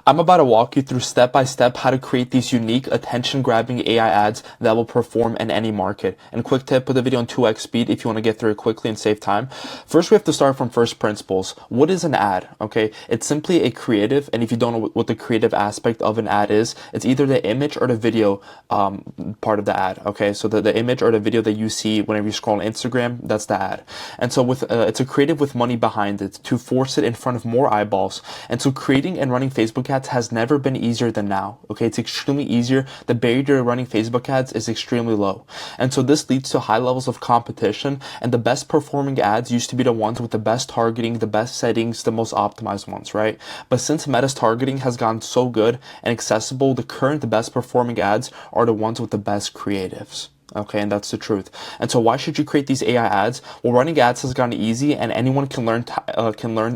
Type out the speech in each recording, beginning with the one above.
I'm about to walk you through step by step how to create these unique attention grabbing AI ads that will perform in any market. And quick tip, put the video on 2x speed if you want to get through it quickly and save time. First, we have to start from first principles. What is an ad? Okay, it's simply a creative, and if you don't know what the creative aspect of an ad is, it's either the image or the video part of the ad. Okay, so the image or the video that you see whenever you scroll on Instagram, that's the ad. And so with it's a creative with money behind it to force it in front of more eyeballs. And so creating and running Facebook ads has never been easier than now. Okay, it's extremely easier. The barrier to running Facebook ads is extremely low. And so this leads to high levels of competition, and the best performing ads used to be the ones with the best targeting, the best settings, the most optimized ones, right? But since Meta's targeting has gotten so good and accessible, the best performing ads are the ones with the best creatives. Okay, and that's the truth. And so why should you create these AI ads? Well, running ads has gotten easy, and anyone can learn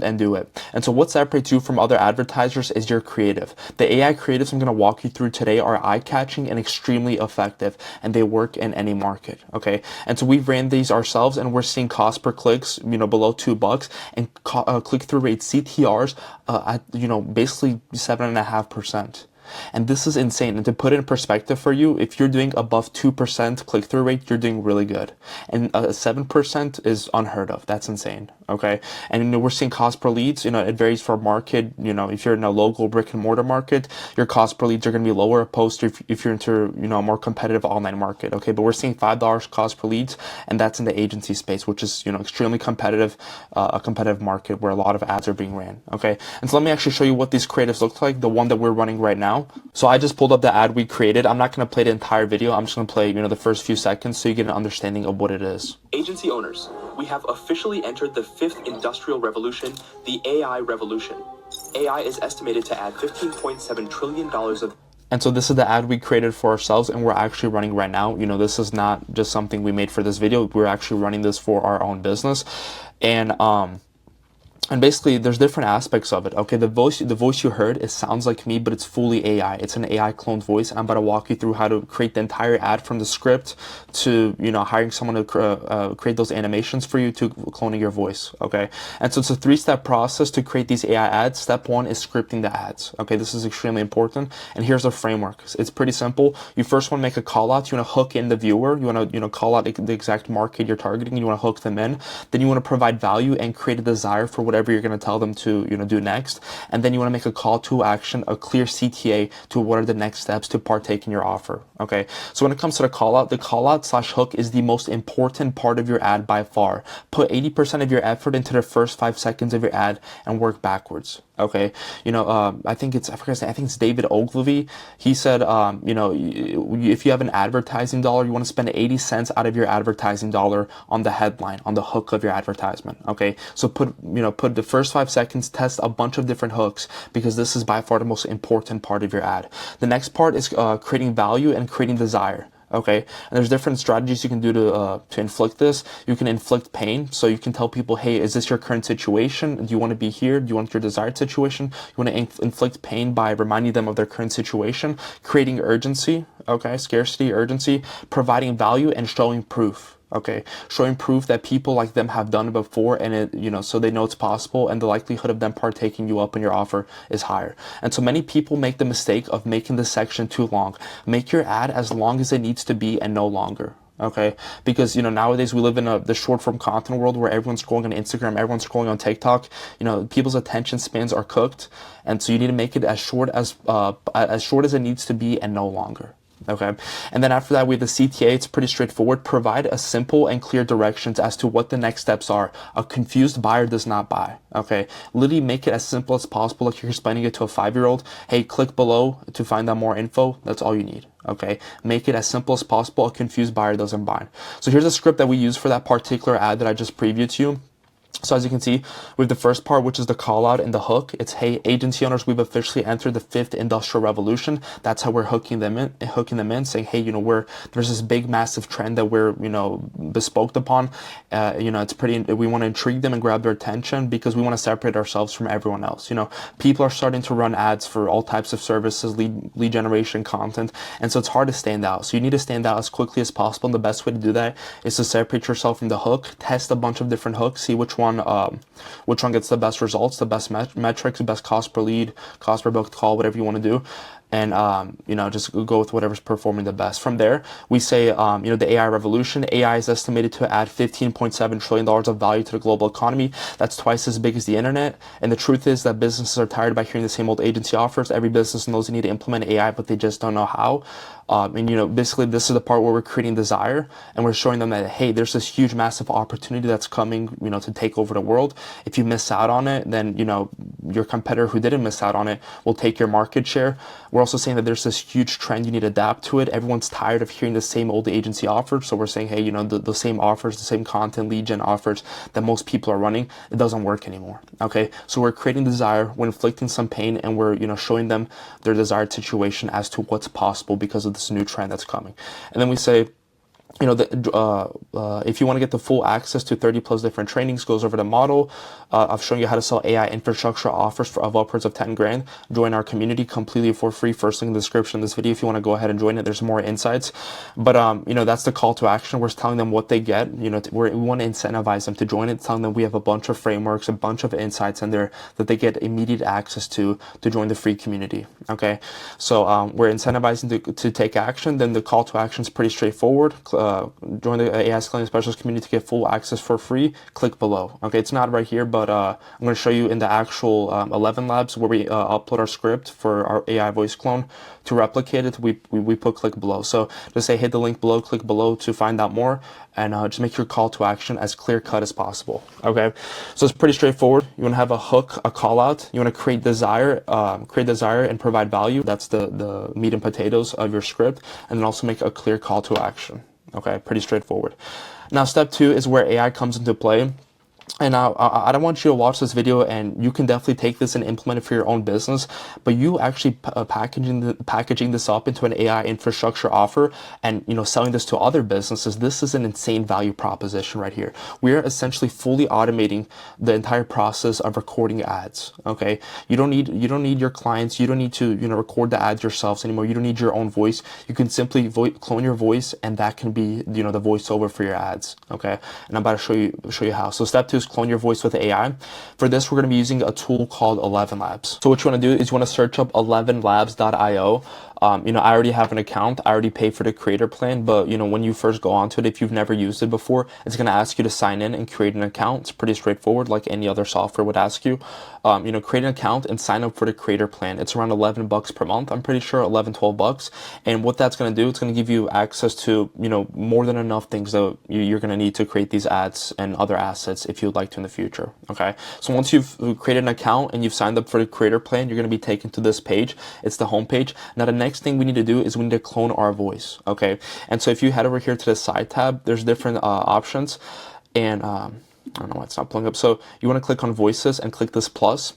and do it. And so what separates you from other advertisers is your creative. The AI creatives I'm going to walk you through today are eye-catching and extremely effective, and they work in any market. Okay, and so we've ran these ourselves, and we're seeing cost per clicks, below $2, and click-through rate CTRs at basically 7.5%. And this is insane. And to put it in perspective for you, if you're doing above 2% click-through rate, you're doing really good. And 7% is unheard of. That's insane. Okay. And we're seeing cost per leads, it varies for market. If you're in a local brick and mortar market, your cost per leads are going to be lower opposed to if you're into, a more competitive online market. Okay. But we're seeing $5 cost per leads, and that's in the agency space, which is, extremely competitive, a competitive market where a lot of ads are being ran. Okay. And so let me actually show you what these creatives look like, the one that we're running right now. So I just pulled up the ad we created. I'm not going to play the entire video. I'm just going to play, the first few seconds so you get an understanding of what it is. Agency owners, we have officially entered the fifth industrial revolution, the AI revolution. AI is estimated to add $15.7 trillion of... And so this is the ad we created for ourselves, and we're actually running right now. This is not just something we made for this video. We're actually running this for our own business. And basically, there's different aspects of it. Okay, the voice you heard, it sounds like me, but it's fully AI. It's an AI cloned voice. I'm about to walk you through how to create the entire ad from the script to, hiring someone to create those animations for you to cloning your voice. Okay, and so it's a 3-step process to create these AI ads. Step 1 is scripting the ads. Okay, this is extremely important. And here's the framework. It's pretty simple. You first want to make a call out. You want to hook in the viewer. You want to, call out the exact market you're targeting. You want to hook them in. Then you want to provide value and create a desire for whatever you're going to tell them to do next, and then you want to make a call to action, a clear CTA to what are the next steps to partake in your offer. Okay, so when it comes to the call out / hook is the most important part of your ad by far. Put 80% of your effort into the first 5 seconds of your ad and work backwards. Okay, I think it's David Ogilvy. He said, if you have an advertising dollar, you want to spend 80 cents out of your advertising dollar on the headline, on the hook of your advertisement. Okay, so put the first 5 seconds, test a bunch of different hooks, because this is by far the most important part of your ad. The next part is creating value and creating desire. Okay, and there's different strategies you can do to inflict this. You can inflict pain, so you can tell people, hey, is this your current situation? Do you want to be here? Do you want your desired situation? You want to inflict pain by reminding them of their current situation, creating urgency, okay, scarcity, urgency, providing value, and showing proof. Okay, showing proof that people like them have done it before, and it, so they know it's possible, and the likelihood of them partaking you up in your offer is higher. And so many people make the mistake of making this section too long. Make your ad as long as it needs to be and no longer. Okay, because nowadays we live in the short form content world where everyone's scrolling on Instagram, everyone's scrolling on TikTok. People's attention spans are cooked, and so you need to make it as short as it needs to be and no longer. Okay, and then after that we have the CTA. It's pretty straightforward. Provide a simple and clear directions as to what the next steps are. A confused buyer does not buy. Okay, literally make it as simple as possible, like you're explaining it to a 5-year-old. Hey, click below to find out more info. That's all you need. Okay, make it as simple as possible. A confused buyer doesn't buy. So here's a script that we use for that particular ad that I just previewed to you. So as you can see, we have the first part, which is the call out and the hook. It's, hey, agency owners, we've officially entered the fifth industrial revolution. That's how we're hooking them in, saying, hey, there's this big, massive trend that we're, bespoke upon. It's we want to intrigue them and grab their attention because we want to separate ourselves from everyone else. People are starting to run ads for all types of services, lead generation, content. And so it's hard to stand out. So you need to stand out as quickly as possible. And the best way to do that is to separate yourself from the hook, test a bunch of different hooks, see which one one gets the best results, the best metrics, the best cost per lead, cost per booked call, whatever you want to do. And, just go with whatever's performing the best. From there, we say, the AI revolution. AI is estimated to add $15.7 trillion of value to the global economy. That's twice as big as the internet. And the truth is that businesses are tired by hearing the same old agency offers. Every business knows they need to implement AI, but they just don't know how. Basically this is the part where we're creating desire and we're showing them that, hey, there's this huge, massive opportunity that's coming, to take over the world. If you miss out on it, then, your competitor who didn't miss out on it will take your market share. We're also saying that there's this huge trend. You need to adapt to it. Everyone's tired of hearing the same old agency offers. So we're saying, hey, the same offers, the same content lead gen offers that most people are running, it doesn't work anymore. Okay. So we're creating desire, we're inflicting some pain, and we're, showing them their desired situation as to what's possible because of this new trend that's coming. And then we say, if you want to get the full access to 30 plus different trainings, goes over the model of showing you how to sell AI infrastructure offers of upwards of 10 grand. Join our community completely for free. First link in the description of this video if you want to go ahead and join it. There's more insights, but that's the call to action. We're telling them what they get. We want to incentivize them to join it, telling them we have a bunch of frameworks, a bunch of insights in there that they get immediate access to join the free community. Okay, so we're incentivizing to take action. Then the call to action is pretty straightforward. Join the AI Scaling Specialist community to get full access for free. Click below. Okay, it's not right here, but I'm going to show you in the actual 11 Labs where we upload our script for our AI voice clone. To replicate it, we put click below. So just say hit the link below, click below to find out more, and just make your call to action as clear cut as possible. Okay, so it's pretty straightforward. You want to have a hook, a call out. You want to create desire and provide value. That's the meat and potatoes of your script, and then also make a clear call to action. Okay, pretty straightforward. Now, step 2 is where AI comes into play. And I don't want you to watch this video, and you can definitely take this and implement it for your own business, but you actually packaging this up into an AI infrastructure offer and, selling this to other businesses. This is an insane value proposition right here. We are essentially fully automating the entire process of recording ads. Okay. You don't need your clients. You don't need to, record the ads yourselves anymore. You don't need your own voice. You can simply clone your voice, and that can be, the voiceover for your ads. Okay. And I'm about to show you how. So step 2 is clone your voice with AI. For this, we're going to be using a tool called 11 Labs. So what you want to do is you want to search up 11labs.io. I already have an account. I already pay for the creator plan, but when you first go onto it, if you've never used it before, it's going to ask you to sign in and create an account. It's pretty straightforward, like any other software would ask you. Create an account and sign up for the creator plan. It's around $11 per month. I'm pretty sure $11-12. And what that's going to do, it's going to give you access to, more than enough things that you're going to need to create these ads and other assets if you'd like to in the future. Okay. So once you've created an account and you've signed up for the creator plan, you're going to be taken to this page. It's the home page. Now, the next thing we need to do is we need to clone our voice. Okay. And so if you head over here to the side tab, there's different options, and I don't know why it's not pulling up. So you want to click on voices and click this plus.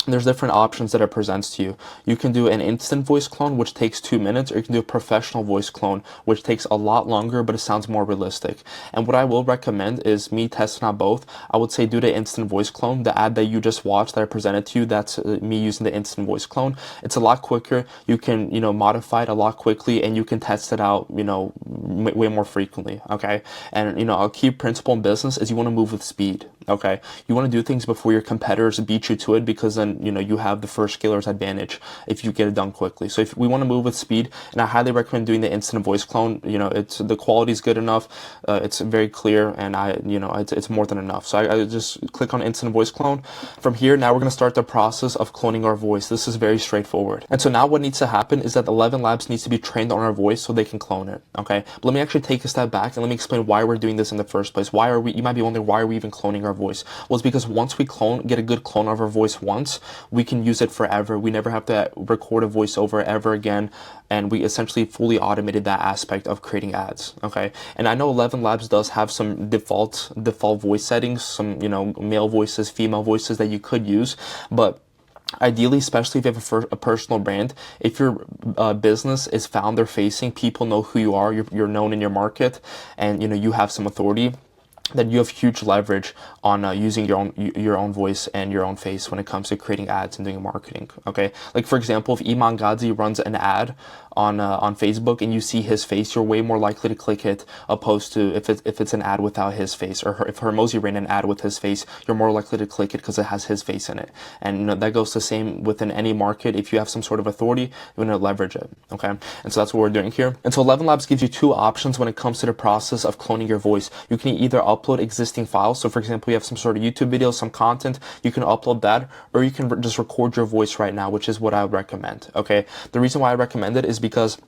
There's different options that it presents to you. You can do an instant voice clone, which takes 2 minutes, or you can do a professional voice clone, which takes a lot longer, but it sounds more realistic. And what I will recommend is me testing out both. I would say do the instant voice clone. The ad that you just watched that I presented to you, that's me using the instant voice clone. It's a lot quicker. You can, modify it a lot quickly, and you can test it out, way more frequently. Okay. And, a key principle in business is you want to move with speed. Okay. You want to do things before your competitors beat you to it, because then you have the first scaler's advantage if you get it done quickly. So if we want to move with speed, and I highly recommend doing the instant voice clone. The quality is good enough. It's very clear, and it's more than enough. So I just click on instant voice clone. From here, now we're going to start the process of cloning our voice. This is very straightforward. And so now what needs to happen is that 11 Labs needs to be trained on our voice so they can clone it. Okay. But let me actually take a step back and let me explain why we're doing this in the first place. You might be wondering, why are we even cloning our voice? Well, it's because once we get a good clone of our voice once, we can use it forever. We never have to record a voiceover ever again. And we essentially fully automated that aspect of creating ads. Okay. And I know 11 Labs does have some default voice settings, some, male voices, female voices that you could use, but ideally, especially if you have a personal brand, if your business is founder facing, people know who you are, you're known in your market, and you have some authority, then you have huge leverage on using your own voice and your own face when it comes to creating ads and doing marketing. Okay, like for example, if Iman Gadzhi runs an ad on Facebook and you see his face, you're way more likely to click it opposed to if it's an ad without his face, or if Hormozi ran an ad with his face, you're more likely to click it because it has his face in it. And that goes the same within any market. If you have some sort of authority, you're going to leverage it. Okay, and so that's what we're doing here. And so 11 Labs gives you two options when it comes to the process of cloning your voice. You can either upload existing files. So for example, you have some sort of YouTube video, some content, you can upload that, or you can just record your voice right now, which is what I would recommend. Okay, the reason why I recommend it is because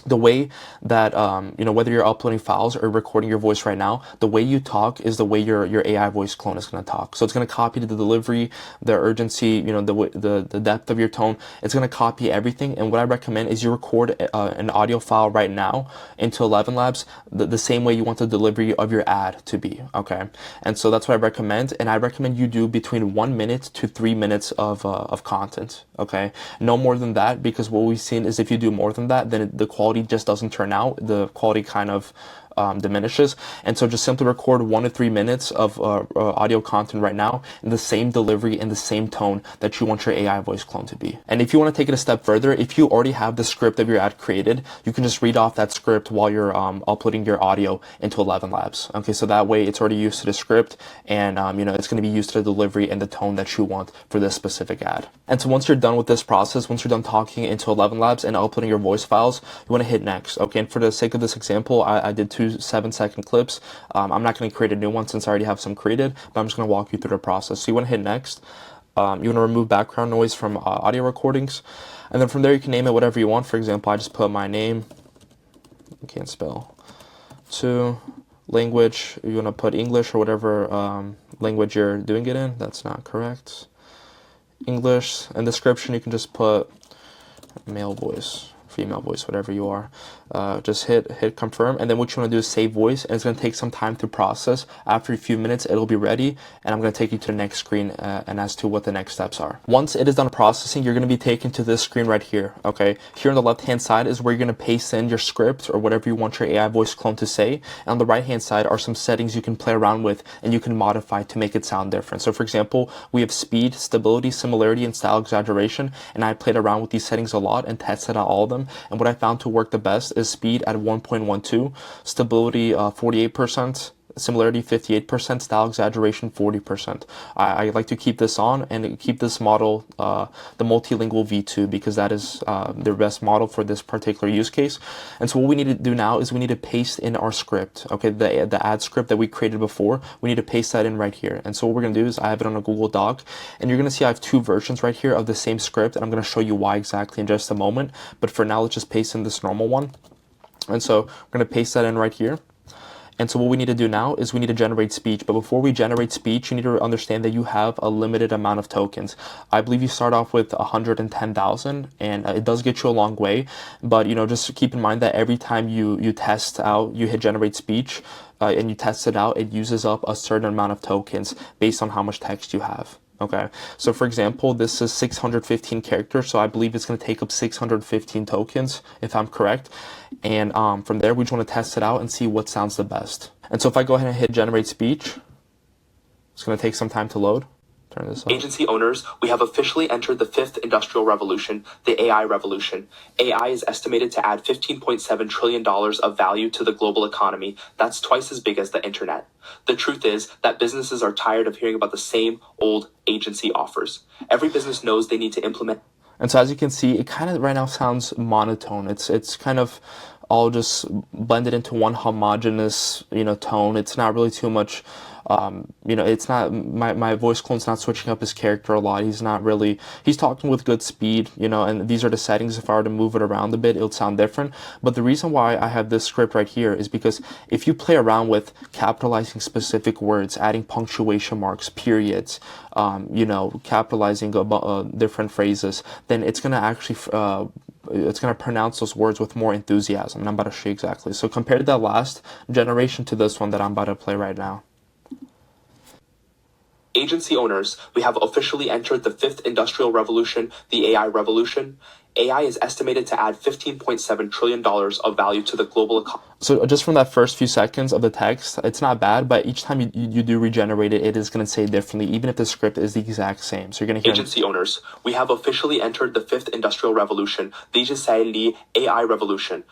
the way that whether you're uploading files or recording your voice right now, the way you talk is the way your AI voice clone is going to talk. So it's going to copy the delivery, the urgency, the depth of your tone. It's going to copy everything. And what I recommend is you record an audio file right now into 11 Labs the same way you want the delivery of your ad to be. Okay, and so that's what I recommend. And I recommend you do between 1 minute to 3 minutes of content. Okay, no more than that, because what we've seen is if you do more than that, then the quality just doesn't turn out. The quality kind of diminishes. And so just simply record 1 to 3 minutes of audio content right now in the same delivery and the same tone that you want your AI voice clone to be. And if you want to take it a step further, if you already have the script of your ad created, you can just read off that script while you're uploading your audio into 11 Labs. Okay, so that way it's already used to the script, and it's going to be used to the delivery and the tone that you want for this specific ad. And so once you're done with this process, once you're done talking into 11 Labs and uploading your voice files, you want to hit next. Okay, and for the sake of this example, I did 2 7-second clips. I'm not going to create a new one since I already have some created, but I'm just going to walk you through the process. So you want to hit next. You want to remove background noise from audio recordings, and then from there you can name it whatever you want. For example, I just put my name. I can't spell. To language, you want to put English or whatever language you're doing it in. That's not correct. English. And description, you can just put male voice, female voice, whatever you are. Just hit confirm, and then what you want to do is save voice, and it's going to take some time to process. After a few minutes it'll be ready, and I'm going to take you to the next screen and as to what the next steps are. Once it is done processing, you're going to be taken to this screen right here. Okay, here on the left hand side is where you're going to paste in your script or whatever you want your AI voice clone to say, and on the right hand side are some settings you can play around with and you can modify to make it sound different. So for example, we have speed, stability, similarity, and style exaggeration, and I played around with these settings a lot and tested out all of them, and what I found to work the best is speed at 1.12, stability 48%, similarity 58%, style exaggeration 40%. I like to keep this on and keep this model the multilingual V2 because that is the best model for this particular use case. And so what we need to do now is we need to paste in our script. Okay, the ad script that we created before, we need to paste that in right here. And so what we're going to do is I have it on a Google Doc, and you're going to see I have 2 versions right here of the same script, and I'm going to show you why exactly in just a moment. But for now, let's just paste in this normal one. And so we're going to paste that in right here. And so what we need to do now is we need to generate speech. But before we generate speech, you need to understand that you have a limited amount of tokens. I believe you start off with 110,000, and it does get you a long way. But, just keep in mind that every time you test out, you hit generate speech, and you test it out, it uses up a certain amount of tokens based on how much text you have. Okay, so for example, this is 615 characters, so I believe it's going to take up 615 tokens, if I'm correct. And from there, we just want to test it out and see what sounds the best. And so if I go ahead and hit generate speech, it's going to take some time to load. Turn this on. Agency owners, we have officially entered the 5th industrial revolution, the AI revolution. AI is estimated to add $15.7 trillion of value to the global economy. That's twice as big as the internet. The truth is that businesses are tired of hearing about the same old agency offers. Every business knows they need to implement. And so as you can see, it kind of right now sounds monotone. It's kind of all just blended into one homogeneous, tone. It's not really too much. It's not my voice clone's not switching up his character a lot. He's talking with good speed, and these are the settings. If I were to move it around a bit, it'll sound different. But the reason why I have this script right here is because if you play around with capitalizing specific words, adding punctuation marks, periods, capitalizing different phrases, then it's going to actually it's going to pronounce those words with more enthusiasm, and I'm about to show you exactly. So compare that last generation to this one that I'm about to play right now. Agency owners, we have officially entered the 5th industrial revolution, the AI revolution. AI is estimated to add $15.7 trillion of value to the global economy. So just from that first few seconds of the text, it's not bad, but each time you do regenerate it, it is going to say differently, even if the script is the exact same. So you're going to hear Agency owners, we have officially entered the fifth industrial revolution, the AI revolution.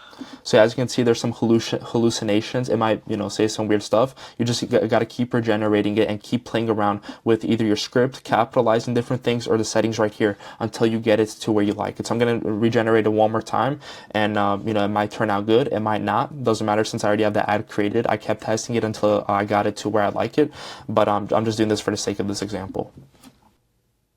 So as you can see, there's some hallucinations. It might, say some weird stuff. You just got to keep regenerating it and keep playing around with either your script, capitalizing different things, or the settings right here until you get it to where you like it. So I'm going to regenerate it one more time, and it might turn out good. It might not. Doesn't matter since I already have the ad created. I kept testing it until I got it to where I like it. But I'm just doing this for the sake of this example.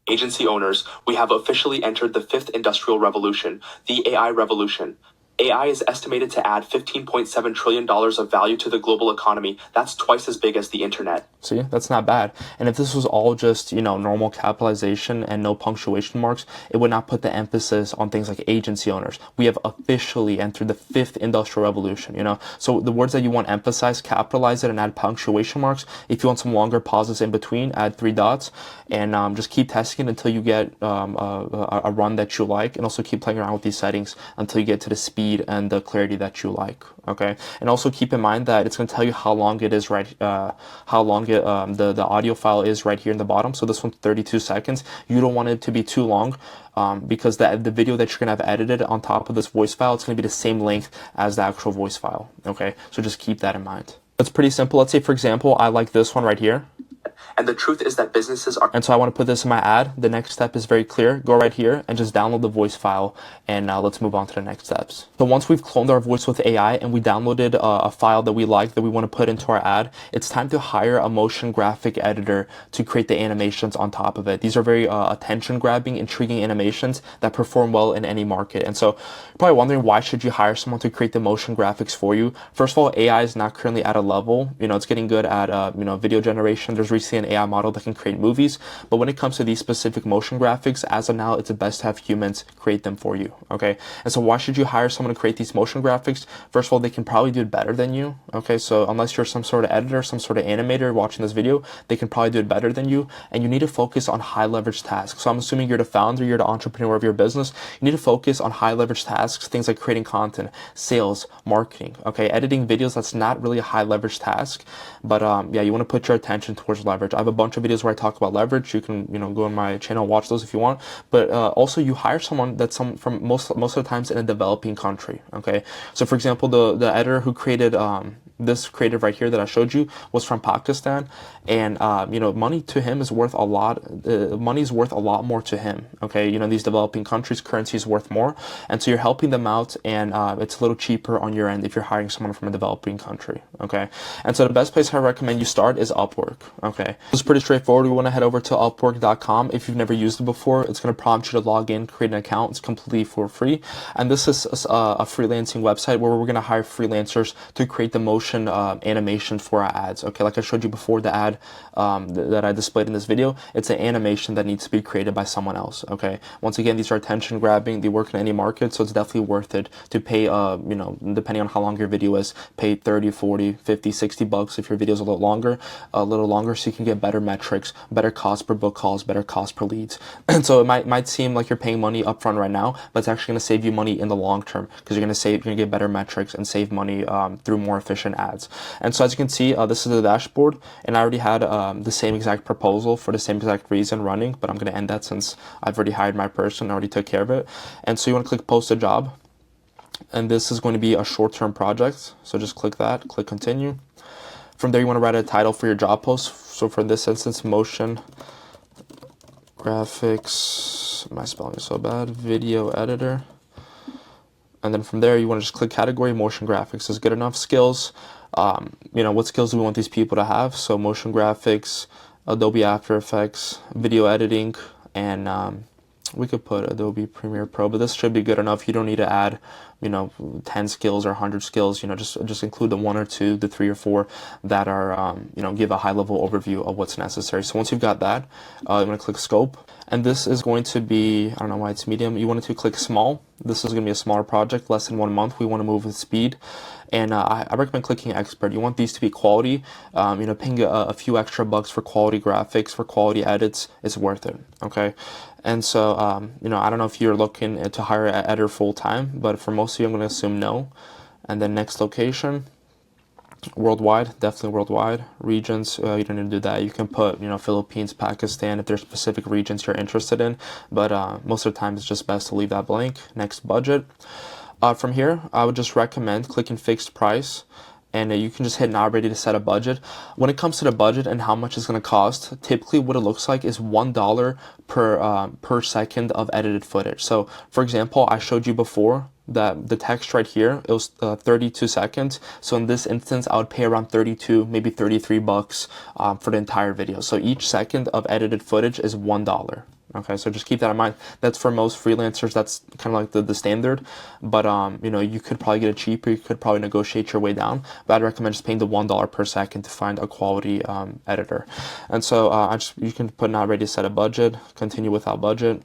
Agency owners, we have officially entered the fifth industrial revolution, the AI revolution. AI is estimated to add $15.7 trillion of value to the global economy. That's twice as big as the internet. See, that's not bad. And if this was all just, normal capitalization and no punctuation marks, it would not put the emphasis on things like agency owners. We have officially entered the fifth industrial revolution, So the words that you want emphasized, capitalize it and add punctuation marks. If you want some longer pauses in between, add 3 dots and just keep testing it until you get a run that you like, and also keep playing around with these settings until you get to the speed and the clarity that you like. Okay, and also keep in mind that it's going to tell you how long it is the audio file is right here in the bottom. So this one's 32 seconds. You don't want it to be too long because the video that you're going to have edited on top of this voice file, it's going to be the same length as the actual voice file. Okay, so just keep that in mind. It's pretty simple. Let's say, for example, I like this one right here. And the truth is that businesses are... And so I want to put this in my ad. The next step is very clear. Go right here and just download the voice file. And let's move on to the next steps. So once we've cloned our voice with AI and we downloaded a file that we like, that we want to put into our ad, it's time to hire a motion graphic editor to create the animations on top of it. These are very attention-grabbing, intriguing animations that perform well in any market. And so you're probably wondering, why should you hire someone to create the motion graphics for you? First of all, AI is not currently at a level. It's getting good at video generation. There's recently an AI model that can create movies, but when it comes to these specific motion graphics, as of now, it's best to have humans create them for you. Okay, and so why should you hire someone to create these motion graphics? First of all, they can probably do it better than you. Okay, so unless you're some sort of editor, some sort of animator watching this video, they can probably do it better than you. And you need to focus on high leverage tasks. So I'm assuming you're the founder, you're the entrepreneur of your business. You need to focus on high leverage tasks, things like creating content, sales, marketing. Okay, editing videos, that's not really a high leverage task, but yeah, you want to put your attention towards leverage. I have a bunch of videos where I talk about leverage. You can go on my channel, watch those if you want. But also, you hire someone that's from most of the times in a developing country. Okay, so for example, the editor who created this creative right here that I showed you was from Pakistan, and money to him is worth a lot. Money is worth a lot more to him. Okay, these developing countries, currency is worth more, and so you're helping them out, and it's a little cheaper on your end if you're hiring someone from a developing country. Okay, and so the best place I recommend you start is Upwork. Okay, it's pretty straightforward. We want to head over to Upwork.com. If you've never used it before, it's going to prompt you to log in, create an account. It's completely for free, and this is a freelancing website where we're going to hire freelancers to create the motion animation for our ads. Okay, like I showed you before, the ad that I displayed in this video, it's an animation that needs to be created by someone else. Okay, once again, these are attention grabbing. They work in any market, so it's definitely worth it to pay depending on how long your video is, pay 30, 40, 50, 60 bucks if your video is a little longer, so you can get better metrics, better cost per book calls, better cost per leads. And so it might seem like you're paying money upfront right now, but it's actually going to save you money in the long term, because you're going to get better metrics and save money through more efficient ads. And so as you can see, this is the dashboard, and I already had the same exact proposal for the same exact reason running, but I'm going to end that since I've already hired my person, I already took care of it. And so you want to click post a job, and this is going to be a short-term project, so just click that, click continue. From there, you want to write a title for your job post. So for this instance, motion graphics, my spelling is so bad, video editor. And then from there, you want to just click category, motion graphics is good enough. Skills, what skills do we want these people to have? So motion graphics, Adobe After Effects, video editing, and we could put Adobe Premiere Pro, but this should be good enough. You don't need to add 10 skills or 100 skills. Just include the 1 or 2, the 3 or 4 that are give a high level overview of what's necessary. So once you've got that, you want to click scope, and this is going to be, I don't know why it's medium, you want to click small. This is going to be a smaller project, less than 1 month. We want to move with speed, and I recommend clicking expert. You want these to be quality. Paying a few extra bucks for quality graphics, for quality edits, is worth it. Okay, and so I don't know if you're looking to hire an editor full time, but for most of you, I'm going to assume no. And then next location, worldwide, definitely worldwide. Regions, you don't need to do that. You can put, Philippines, Pakistan, if there's specific regions you're interested in, but most of the time it's just best to leave that blank. Next, budget. From here, I would just recommend clicking fixed price, and you can just hit now ready to set a budget. When it comes to the budget and how much it's going to cost, typically what it looks like is $1 per second of edited footage. So for example, I showed you before that the text right here, it was 32 seconds. So in this instance, I would pay around 32, maybe $33 for the entire video. So each second of edited footage is $1. Okay, so just keep that in mind. That's for most freelancers, that's kind of like the standard, but you could probably get it cheaper. You could probably negotiate your way down, but I'd recommend just paying the $1 per second to find a quality editor. And so you can put not ready to set a budget, continue without budget.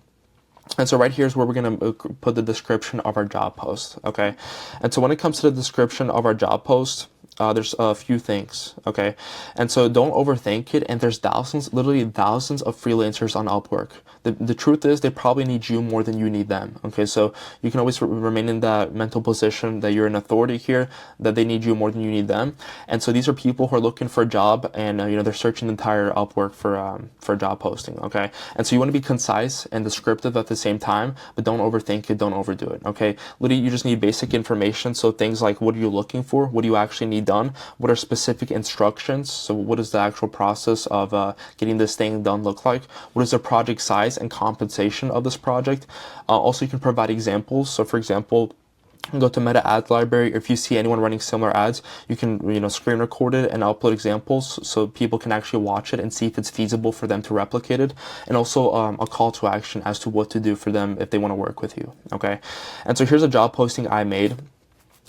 And so right here is where we're going to put the description of our job post. Okay, and so when it comes to the description of our job post, there's a few things, okay? And so don't overthink it, and there's literally thousands of freelancers on Upwork. The truth is they probably need you more than you need them, okay? So you can always remain in that mental position that you're an authority here, that they need you more than you need them. And so these are people who are looking for a job, and they're searching the entire Upwork for job posting, okay? And so you want to be concise and descriptive at the same time, but don't overthink it, don't overdo it, okay? Literally, you just need basic information, so things like what are you looking for, what do you actually need done, what are specific instructions, so what is the actual process of getting this thing done look like, what is the project size and compensation of this project. Also, you can provide examples. So for example, go to Meta Ad Library. If you see anyone running similar ads, you can screen record it and upload examples so people can actually watch it and see if it's feasible for them to replicate it, and also a call to action as to what to do for them if they want to work with you. Okay, and so here's a job posting I made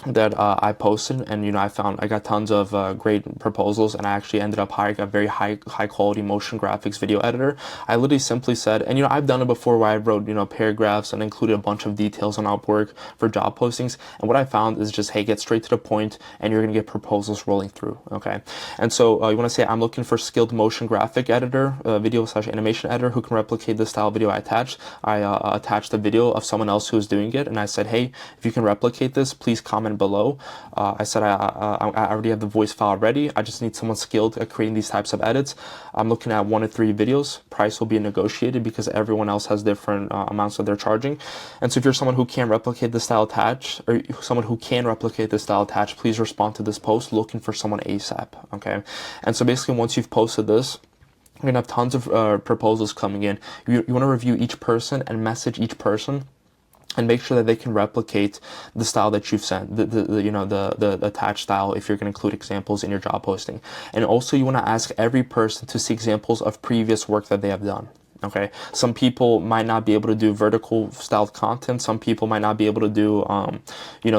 that I posted, and I got tons of great proposals, and I actually ended up hiring a very high quality motion graphics video editor. I literally simply said, and I've done it before where I wrote paragraphs and included a bunch of details on Upwork for job postings, and what I found is just, hey, get straight to the point and you're gonna get proposals rolling through. Okay, and so you want to say, I'm looking for skilled motion graphic editor, video/animation editor who can replicate the style video I attached. I attached a video of someone else who was doing it, and I said, hey, if you can replicate this, please comment below. I said I already have the voice file ready. I just need someone skilled at creating these types of edits. I'm looking at 1 to 3 videos. Price will be negotiated because everyone else has different amounts that they're charging. And so if you're someone who can replicate the style attached, or someone who can replicate the style attached, please respond to this post looking for someone ASAP. Okay, and so basically once you've posted this, you're gonna have tons of proposals coming in. You want to review each person and message each person and make sure that they can replicate the style that you've sent, the attached style, if you're going to include examples in your job posting. And also you want to ask every person to see examples of previous work that they have done. Okay, some people might not be able to do vertical styled content. Some people might not be able to do,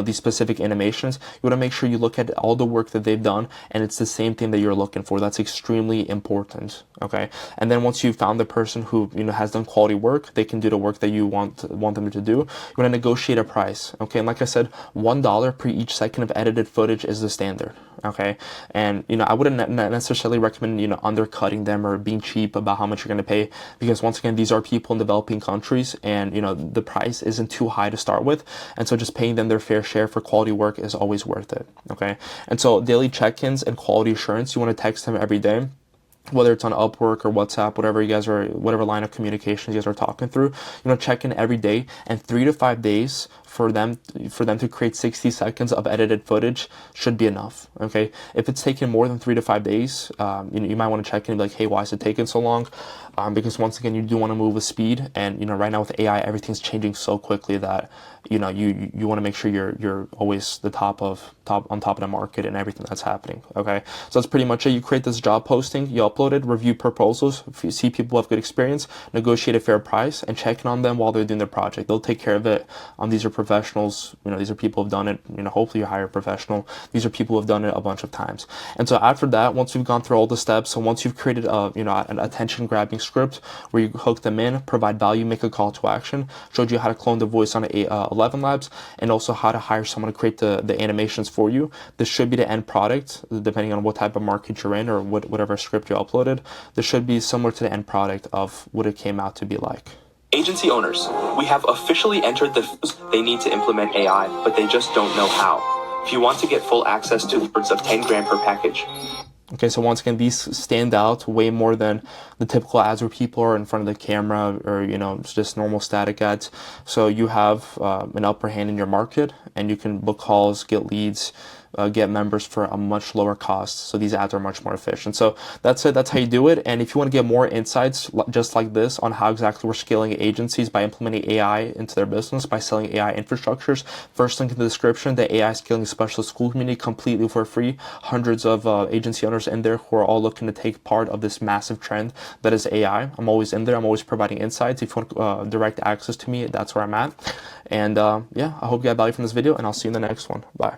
these specific animations. You want to make sure you look at all the work that they've done, and it's the same thing that you're looking for. That's extremely important. Okay, and then once you've found the person who has done quality work, they can do the work that you want them to do. You want to negotiate a price. Okay, and like I said, $1 per each second of edited footage is the standard. Okay, and I wouldn't necessarily recommend undercutting them or being cheap about how much you're going to pay, because once again, these are people in developing countries, and the price isn't too high to start with, and so just paying them their fair share for quality work is always worth it. Okay, and so daily check-ins and quality assurance, you want to text them every day, whether it's on Upwork or WhatsApp, whatever line of communications you guys are talking through. Check in every day, and 3 to 5 days for them to create 60 seconds of edited footage should be enough. Okay, if it's taking more than 3 to 5 days, you might want to check in and be like, hey, why is it taking so long? Because once again, you do want to move with speed, and right now with AI, everything's changing so quickly that you want to make sure you're always on top of the market and everything that's happening. Okay, so that's pretty much it. You create this job posting, you upload it, review proposals. If you see people have good experience, negotiate a fair price, and check in on them while they're doing their project. They'll take care of it. These are professionals. These are people who've done it. Hopefully you hire a professional. These are people who've done it a bunch of times. And so after that, once we've gone through all the steps, so once you've created an attention grabbing script where you hook them in, provide value, make a call to action, showed you how to clone the voice on 11 Labs, and also how to hire someone to create the animations for you. This should be the end product, depending on what type of market you're in or whatever script you uploaded. This should be similar to the end product of what it came out to be like. Agency owners, we have officially entered they need to implement AI, but they just don't know how. If you want to get full access to upwards of 10 grand per package. Okay, so once again, these stand out way more than the typical ads where people are in front of the camera or, it's just normal static ads. So you have an upper hand in your market, and you can book calls, get leads, get members for a much lower cost. So these ads are much more efficient. So that's it. That's how you do it. And if you want to get more insights just like this on how exactly we're scaling agencies by implementing AI into their business, by selling AI infrastructures, first link in the description, the AI Scaling Specialist School community completely for free. Hundreds of agency owners in there who are all looking to take part of this massive trend that is AI. I'm always in there. I'm always providing insights. If you want direct access to me, that's where I'm at. And yeah, I hope you got value from this video, and I'll see you in the next one. Bye.